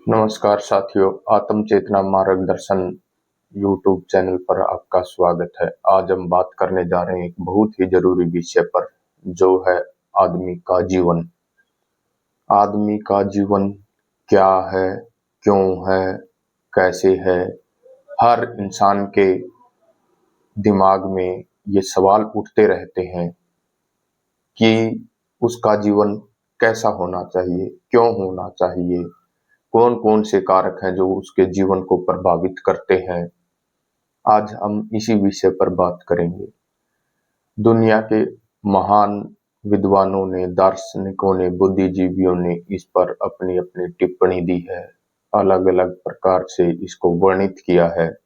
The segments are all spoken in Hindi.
नमस्कार साथियों, आत्म चेतना मार्गदर्शन यूट्यूब चैनल पर आपका स्वागत है। आज हम बात करने जा रहे हैं एक बहुत ही जरूरी विषय पर, जो है आदमी का जीवन। आदमी का जीवन क्या है, क्यों है, कैसे है? हर इंसान के दिमाग में ये सवाल उठते रहते हैं कि उसका जीवन कैसा होना चाहिए, क्यों होना चाहिए, कौन कौन से कारक हैं जो उसके जीवन को प्रभावित करते हैं। आज हम इसी विषय पर बात करेंगे। दुनिया के महान विद्वानों ने, दार्शनिकों ने, बुद्धिजीवियों ने इस पर अपनी अपनी टिप्पणी दी है, अलग अलग प्रकार से इसको वर्णित किया है।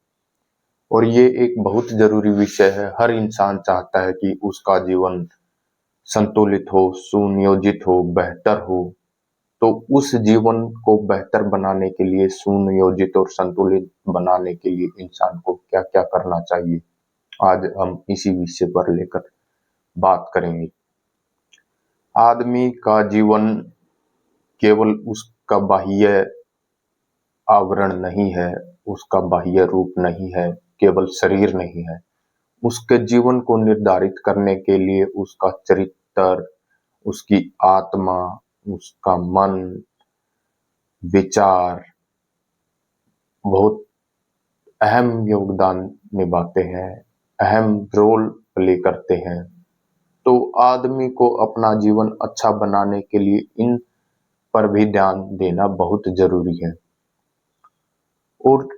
और ये एक बहुत जरूरी विषय है। हर इंसान चाहता है कि उसका जीवन संतुलित हो, सुनियोजित हो, बेहतर हो। तो उस जीवन को बेहतर बनाने के लिए, सुनियोजित और संतुलित बनाने के लिए इंसान को क्या क्या करना चाहिए, आज हम इसी विषय पर लेकर बात करेंगे। आदमी का जीवन केवल उसका बाह्य आवरण नहीं है, उसका बाह्य रूप नहीं है, केवल शरीर नहीं है। उसके जीवन को निर्धारित करने के लिए उसका चरित्र, उसकी आत्मा, उसका मन, विचार बहुत अहम योगदान निभाते हैं, अहम रोल प्ले करते हैं। तो आदमी को अपना जीवन अच्छा बनाने के लिए इन पर भी ध्यान देना बहुत जरूरी है। और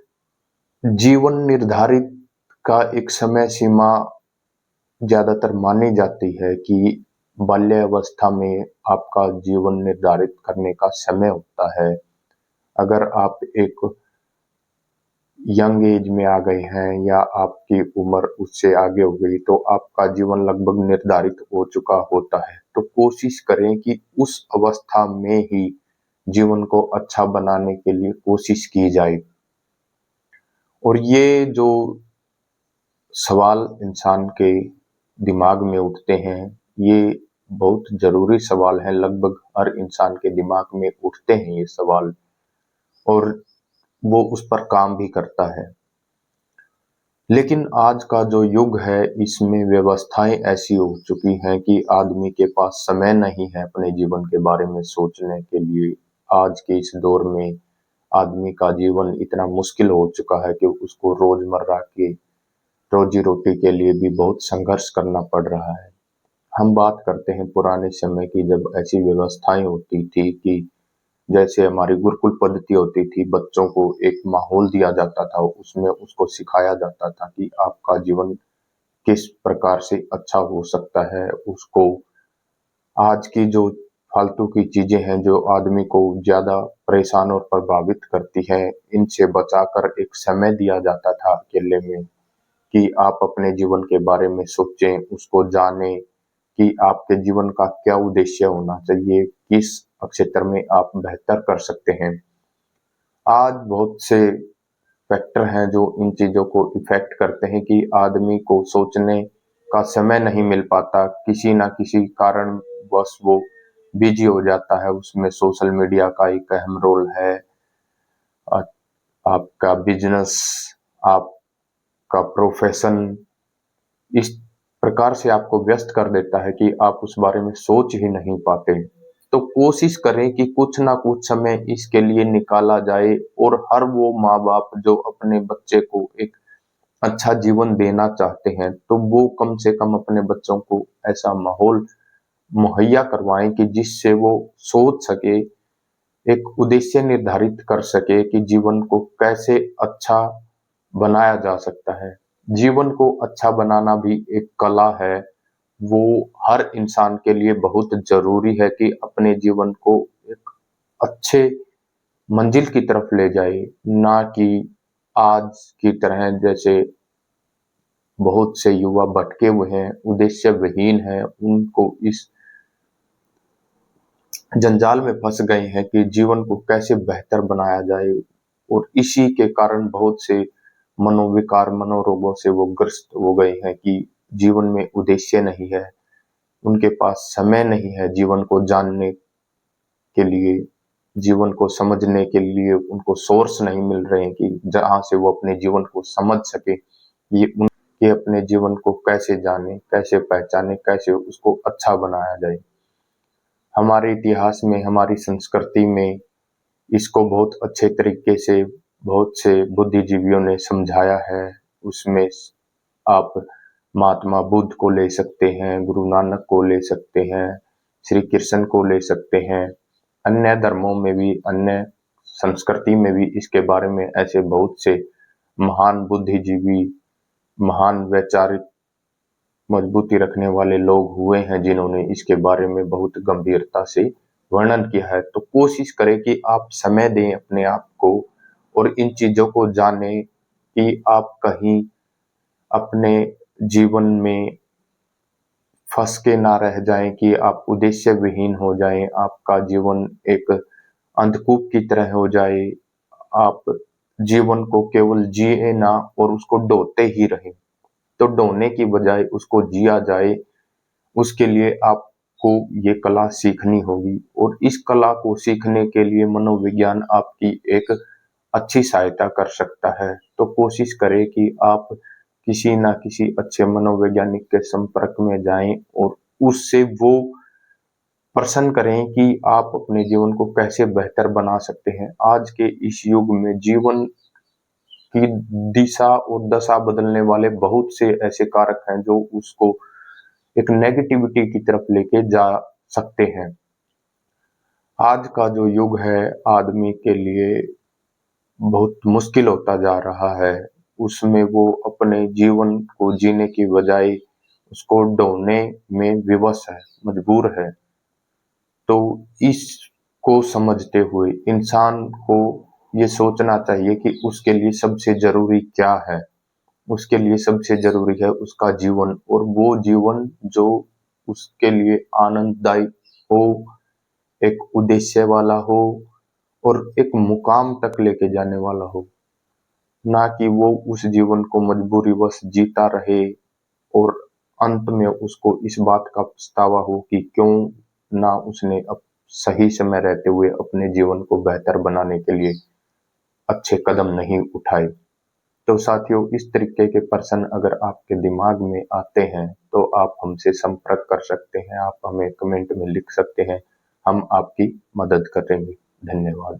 जीवन निर्धारित का एक समय सीमा ज्यादातर मानी जाती है कि बाल्यावस्था में आपका जीवन निर्धारित करने का समय होता है। अगर आप एक यंग एज में आ गए हैं या आपकी उम्र उससे आगे हो गई, तो आपका जीवन लगभग निर्धारित हो चुका होता है। तो कोशिश करें कि उस अवस्था में ही जीवन को अच्छा बनाने के लिए कोशिश की जाए। और ये जो सवाल इंसान के दिमाग में उठते हैं, ये बहुत जरूरी सवाल है। लगभग हर इंसान के दिमाग में उठते हैं ये सवाल, और वो उस पर काम भी करता है। लेकिन आज का जो युग है, इसमें व्यवस्थाएं ऐसी हो चुकी हैं कि आदमी के पास समय नहीं है अपने जीवन के बारे में सोचने के लिए। आज के इस दौर में आदमी का जीवन इतना मुश्किल हो चुका है कि उसको रोजमर्रा की रोजी रोटी के लिए भी बहुत संघर्ष करना पड़ रहा है। हम बात करते हैं पुराने समय की, जब ऐसी व्यवस्थाएं होती थी कि जैसे हमारी गुरुकुल पद्धति होती थी, बच्चों को एक माहौल दिया जाता था, उसमें उसको सिखाया जाता था कि आपका जीवन किस प्रकार से अच्छा हो सकता है। उसको आज की जो फालतू की चीजें हैं, जो आदमी को ज्यादा परेशान और प्रभावित करती हैं, इनसे बचाकर एक समय दिया जाता था अकेले में, कि आप अपने जीवन के बारे में सोचें, उसको जानें कि आपके जीवन का क्या उद्देश्य होना चाहिए, किस क्षेत्र में आप बेहतर कर सकते हैं। आज बहुत से फैक्टर हैं जो इन चीजों को इफेक्ट करते हैं कि आदमी को सोचने का समय नहीं मिल पाता। किसी ना किसी कारण बस वो बिजी हो जाता है। उसमें सोशल मीडिया का एक अहम रोल है। आ- आपका बिजनेस, आपका प्रोफेशन इस प्रकार से आपको व्यस्त कर देता है कि आप उस बारे में सोच ही नहीं पाते। तो कोशिश करें कि कुछ ना कुछ समय इसके लिए निकाला जाए, और हर वो माँ बाप जो अपने बच्चे को एक अच्छा जीवन देना चाहते हैं, तो वो कम से कम अपने बच्चों को ऐसा माहौल मुहैया करवाएं कि जिससे वो सोच सके, एक उद्देश्य निर्धारित कर सके कि जीवन को कैसे अच्छा बनाया जा सकता है। जीवन को अच्छा बनाना भी एक कला है। वो हर इंसान के लिए बहुत जरूरी है कि अपने जीवन को एक अच्छे मंजिल की तरफ ले जाए, ना कि आज की तरह जैसे बहुत से युवा भटके हुए हैं, उद्देश्य विहीन है, उनको इस जंजाल में फंस गए हैं कि जीवन को कैसे बेहतर बनाया जाए। और इसी के कारण बहुत से मनोविकार, मनोरोगों से वो ग्रस्त हो गए हैं कि जीवन में उद्देश्य नहीं है, उनके पास समय नहीं है जीवन को जानने के लिए। जीवन को समझने के लिए उनको सोर्स नहीं मिल रहे हैं कि जहाँ से वो अपने जीवन को समझ सके, ये अपने जीवन को कैसे जाने, कैसे पहचाने, कैसे उसको अच्छा बनाया जाए। हमारे इतिहास में, हमारी संस्कृति में इसको बहुत अच्छे तरीके से बहुत से बुद्धिजीवियों ने समझाया है। उसमें आप महात्मा बुद्ध को ले सकते हैं, गुरु नानक को ले सकते हैं, श्री कृष्ण को ले सकते हैं। अन्य धर्मों में भी, अन्य संस्कृति में भी इसके बारे में ऐसे बहुत से महान बुद्धिजीवी, महान वैचारिक मजबूती रखने वाले लोग हुए हैं जिन्होंने इसके बारे में बहुत गंभीरता से वर्णन किया है। तो कोशिश करें कि आप समय दें अपने आप को और इन चीजों को जानें कि आप कहीं अपने जीवन में फंस के ना रह जाएं, कि आप उद्देश्य विहीन हो जाएं, आपका जीवन एक अंधकूप की तरह हो जाए, आप जीवन को केवल जिए ना और उसको ढोते ही रहें। तो ढोने की बजाय उसको जिया जाए, उसके लिए आपको ये कला सीखनी होगी और इस कला को सीखने के लिए मनोविज्ञान आपकी एक अच्छी सहायता कर सकता है। तो कोशिश करें कि आप किसी ना किसी अच्छे मनोवैज्ञानिक के संपर्क में जाएं और उससे वो प्रश्न करें कि आप अपने जीवन को कैसे बेहतर बना सकते हैं। आज के इस युग में जीवन की दिशा और दशा बदलने वाले बहुत से ऐसे कारक हैं जो उसको एक नेगेटिविटी की तरफ लेके जा सकते हैं। आज का जो युग है आदमी के लिए बहुत मुश्किल होता जा रहा है। उसमें वो अपने जीवन को जीने की बजाय उसको ढोने में विवश है, मजबूर है। तो इसको समझते हुए इंसान को ये सोचना चाहिए कि उसके लिए सबसे जरूरी क्या है। उसके लिए सबसे जरूरी है उसका जीवन, और वो जीवन जो उसके लिए आनंददायी हो, एक उद्देश्य वाला हो और एक मुकाम तक लेके जाने वाला हो, ना कि वो उस जीवन को मजबूरीवश जीता रहे और अंत में उसको इस बात का पछतावा हो कि क्यों ना उसने अब सही समय रहते हुए अपने जीवन को बेहतर बनाने के लिए अच्छे कदम नहीं उठाए। तो साथियों, इस तरीके के प्रश्न अगर आपके दिमाग में आते हैं तो आप हमसे संपर्क कर सकते हैं, आप हमें कमेंट में लिख सकते हैं, हम आपकी मदद करेंगे। धन्यवाद।